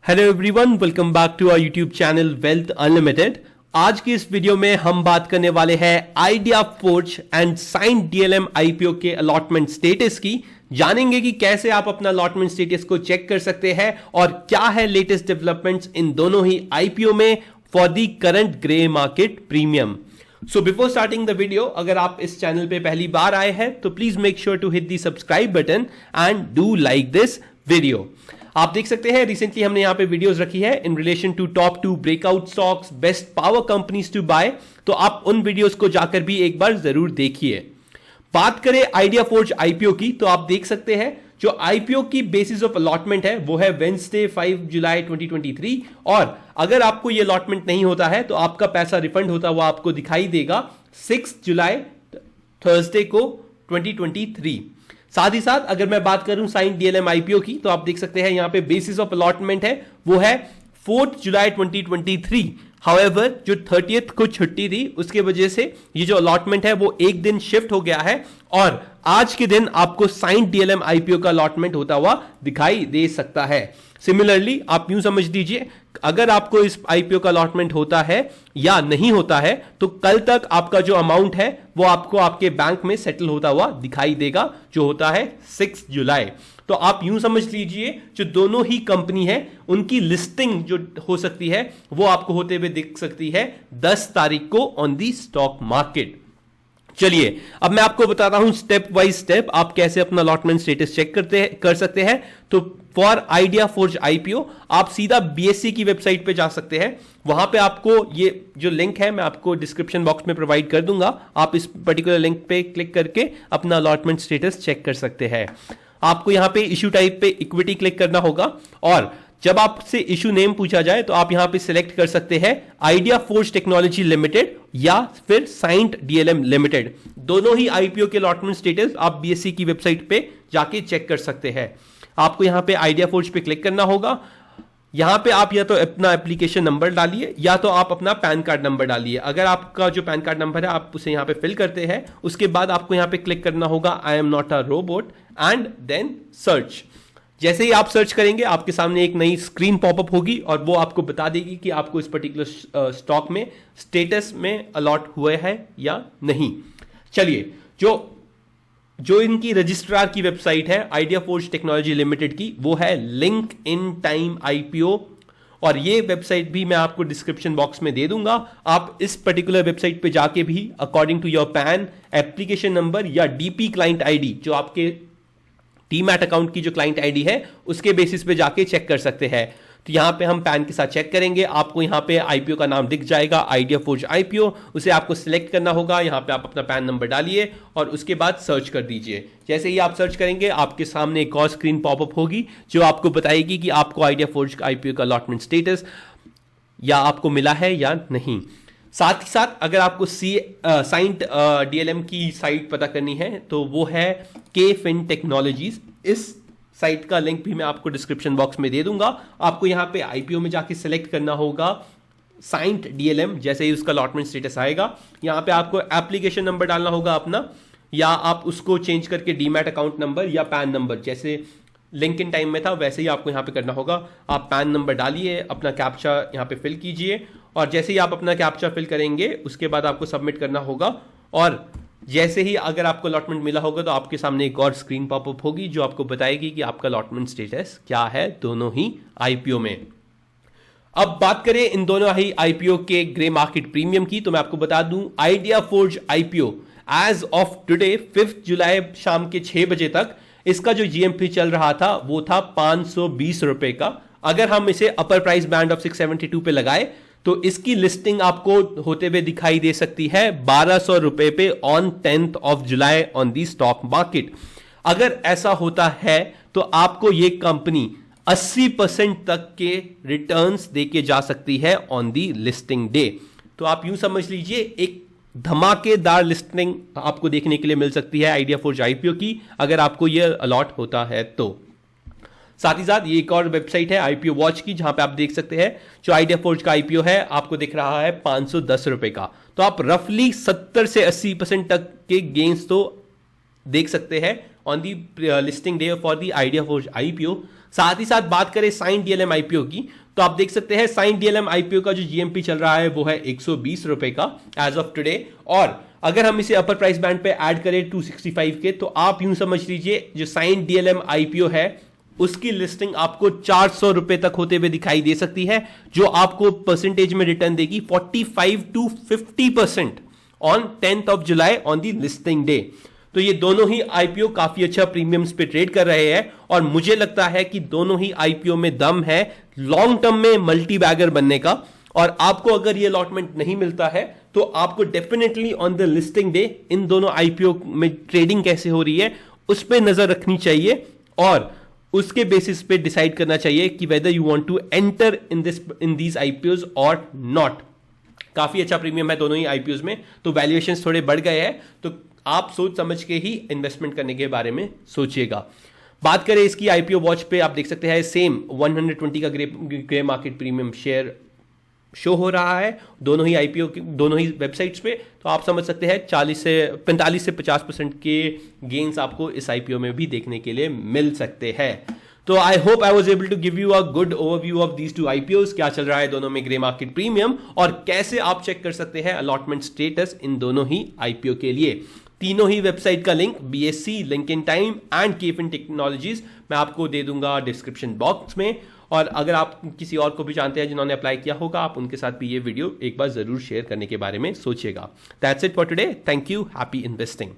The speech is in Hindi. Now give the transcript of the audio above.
Hello everyone, welcome back to our YouTube channel wealth unlimited. आज की इस वीडियो में हम बात करने वाले हैं ideaForge and Cyient DLM IPO के अलॉटमेंट स्टेटस की। जानेंगे कि कैसे आप अपना अलॉटमेंट स्टेटस को चेक कर सकते हैं और क्या है लेटेस्ट डेवलपमेंट्स इन दोनों ही आईपीओ में for the current grey market premium. So before starting the video, अगर आप इस चैनल पे पहली बार आए हैं तो please make sure to hit the subscribe button and do like this video. आप देख सकते हैं रिसेंटली हमने यहां पे वीडियोस रखी है in relation to top 2 breakout stocks, best power companies to buy, तो आप उन वीडियोस को जाकर भी एक बार जरूर देखिए। बात करें आइडिया फोर्ज आईपीओ की, तो आप देख सकते हैं जो आईपीओ की बेसिस ऑफ अलॉटमेंट है वो है वेडनेसडे 5 जुलाई 2023, और अगर आपको ये अलॉटमेंट नहीं होता है तो आपका पैसा रिफंड होता हुआ आपको दिखाई देगा 6 जुलाई थर्सडे को 2023। साथ ही साथ अगर मैं बात करूं साइंट डीएलएम आईपीओ की, तो आप देख सकते हैं यहां पे बेसिस ऑफ अलॉटमेंट है वो है 4 जुलाई 2023। हाउएवर जो 30th को छुट्टी थी उसके वजह से ये जो अलॉटमेंट है वो एक दिन शिफ्ट हो गया है और आज के दिन आपको साइंट डीएलएम आईपीओ का अलॉटमेंट होता हुआ दिखाई दे सकता है। सिमिलरली आप यूं समझ लीजिए, अगर आपको इस आईपीओ का अलॉटमेंट होता है या नहीं होता है तो कल तक आपका जो अमाउंट है वो आपको आपके बैंक में सेटल होता हुआ दिखाई देगा, जो होता है 6 जुलाई। तो आप यूं समझ लीजिए जो दोनों ही कंपनी है उनकी लिस्टिंग जो हो सकती है वो आपको होते हुए दिख सकती है 10 तारीख को ऑन दी स्टॉक मार्केट। चलिए अब मैं आपको बताता हूं स्टेप बाय स्टेप आप कैसे अपना अलॉटमेंट स्टेटस चेक कर सकते हैं। तो फॉर आइडिया फोर्ज आईपीओ आप सीधा बीएससी की वेबसाइट पे जा सकते हैं। वहां पे आपको ये जो लिंक है मैं आपको डिस्क्रिप्शन बॉक्स में प्रोवाइड कर दूंगा, आप इस पर्टिकुलर लिंक पे क्लिक करके अपना अलॉटमेंट स्टेटस चेक कर सकते हैं। आपको यहां पे इश्यू टाइप पे इक्विटी क्लिक करना होगा और जब आपसे इशू नेम पूछा जाए तो आप यहां पे सिलेक्ट कर सकते हैं आइडिया फोर्ज टेक्नोलॉजी लिमिटेड या फिर साइंट डीएलएम लिमिटेड। दोनों ही आईपीओ के अलॉटमेंट स्टेटस आप बीएससी की वेबसाइट पे जाके चेक कर सकते हैं। आपको यहां पे आइडिया फोर्ज पे क्लिक करना होगा। यहां पे आप या तो अपना एप्लीकेशन नंबर डालिए या तो आप अपना पैन कार्ड नंबर डालिए। अगर आपका जो पैन कार्ड नंबर है आप उसे यहां पे फिल करते हैं, उसके बाद आपको यहां पे क्लिक करना होगा I am not a robot and then search. जैसे ही आप सर्च करेंगे आपके सामने एक नई स्क्रीन पॉपअप होगी और वो आपको बता देगी कि आपको इस पर्टिकुलर स्टॉक में स्टेटस में अलॉट हुए हैं या नहीं। चलिए जो इनकी रजिस्ट्रार की वेबसाइट है आइडिया फोर्ज टेक्नोलॉजी लिमिटेड की, वो है लिंक इन टाइम आईपीओ, और ये वेबसाइट भी मैं आपको डिस्क्रिप्शन बॉक्स में दे दूंगा। आप इस पर्टिकुलर वेबसाइट पे जाके भी according to your PAN, application number या डीपी क्लाइंट आईडी, जो आपके डीमैट अकाउंट की जो क्लाइंट आईडी है उसके बेसिस पे जाके चेक कर सकते हैं। तो यहां पे हम पैन के साथ चेक करेंगे, आपको यहां पे आईपीओ का नाम दिख जाएगा आइडिया फोर्ज आईपीओ, उसे आपको सिलेक्ट करना होगा। यहां पे आप अपना पैन नंबर डालिए और उसके बाद सर्च कर दीजिए। जैसे ही आप सर्च करेंगे आपके सामने एक और स्क्रीन पॉपअप होगी जो आपको बताएगी कि आपको आइडिया फोर्ज आईपीओ का अलॉटमेंट स्टेटस या आपको मिला है या नहीं। साथ ही साथ अगर आपको साइंट डीएलएम की साइट पता करनी है तो वो है के फिन टेक्नोलॉजीज। इस साइट का लिंक भी मैं आपको डिस्क्रिप्शन बॉक्स में दे दूंगा। आपको यहां पे आईपीओ में जाके सिलेक्ट करना होगा साइंट डीएलएम। जैसे ही उसका अलॉटमेंट स्टेटस आएगा यहां पे आपको एप्लीकेशन नंबर डालना होगा अपना, या आप उसको चेंज करके डीमैट अकाउंट नंबर या पैन नंबर, जैसे लिंक इन टाइम में था वैसे ही आपको यहां पे करना होगा। आप पैन नंबर डालिए, अपना कैप्चा यहां पे फिल कीजिए और जैसे ही आप अपना कैप्चा फिल करेंगे उसके बाद आपको सबमिट करना होगा। और जैसे ही अगर आपको अलॉटमेंट मिला होगा तो आपके सामने एक और स्क्रीन पॉपअप होगी जो आपको बताएगी कि आपका अलॉटमेंट स्टेटस क्या है दोनों ही आईपीओ में। अब बात करें इन दोनों ही आईपीओ के ग्रे मार्केट प्रीमियम की, तो मैं आपको बता दूं Idea Forge IPO as of today 5 जुलाई शाम के 6 बजे तक इसका जो जीएमपी चल रहा था वो था 520 रुपए का। अगर हम इसे अपर प्राइस बैंड ऑफ 672 पे लगाए तो इसकी लिस्टिंग आपको होते हुए दिखाई दे सकती है 1200 रुपए पे on 10th of July on the stock market. अगर ऐसा होता है तो आपको ये कंपनी 80% तक के रिटर्न्स देके जा सकती है ऑन दी लिस्टिंग डे। तो आप यूं समझ लीजिए एक धमाकेदार लिस्टिंग आपको देखने के लिए मिल सकती है आइडिया फोर्ज आईपीओ की, अगर आपको यह अलॉट होता है तो। साथ ही साथ ये एक और वेबसाइट है आईपीओ वॉच की, जहां पे आप देख सकते हैं जो आइडिया फोर्ज का आईपीओ है आपको दिख रहा है 510 रुपए का। तो आप रफली 70 से 80% तक के गेन्स तो देख सकते हैं on the listing day for the idea Forge IPO. साथ ही साथ बात करें साइन डीएलएम आईपीओ की, तो आप देख सकते हैं साइन डीएलएम आईपीओ का जो जीएमपी चल रहा है वो है 120 रुपए का एज ऑफ टुडे। और अगर हम इसे अपर प्राइस बैंड पे ऐड करें 265 के, तो आप यूं समझ लीजिए जो साइन डीएलएम आईपीओ है उसकी लिस्टिंग आपको 400 रुपए तक होते हुए दिखाई दे सकती है, जो आपको परसेंटेज में रिटर्न देगी 45 to 50% on 10th of July on the listing day. तो ये दोनों ही आईपीओ काफी अच्छा प्रीमियम्स पे ट्रेड कर रहे हैं और मुझे लगता है कि दोनों ही आईपीओ में दम है लॉन्ग टर्म में मल्टी बैगर बनने का। और आपको अगर ये अलॉटमेंट नहीं मिलता है तो आपको definitely on the listing day in दोनों आईपीओ में ट्रेडिंग कैसे हो रही है उस पर नजर रखनी चाहिए और उसके बेसिस पे डिसाइड करना चाहिए कि whether you want to enter in these IPOs और नॉट। काफी अच्छा प्रीमियम है दोनों ही आईपीओज में, तो वैल्यूएशंस थोड़े बढ़ गए हैं, तो आप सोच समझ के ही इन्वेस्टमेंट करने के बारे में सोचिएगा। बात करें इसकी आईपीओ वॉच पे, आप देख सकते हैं सेम 120 का grey market premium share show हो रहा है दोनों ही आईपीओ दोनों ही वेबसाइट्स पे। तो आप समझ सकते हैं 45 से 50% के गेन्स आपको इस आईपीओ में भी देखने के लिए मिल सकते हैं। तो I hope I was able to give you a good overview of these two IPOs, क्या चल रहा है दोनों में ग्रे मार्केट प्रीमियम और कैसे आप चेक कर सकते हैं अलॉटमेंट स्टेटस इन दोनों ही आईपीओ के लिए। तीनों ही वेबसाइट का link BSC, Link Intime and KFin Technologies मैं आपको दे दूंगा डिस्क्रिप्शन बॉक्स में। और अगर आप किसी और को भी जानते हैं जिन्होंने अप्लाई किया होगा, आप उनके साथ भी ये वीडियो एक बार जरूर शेयर करने के बारे में सोचिएगा। That's it for today, thank you, happy investing.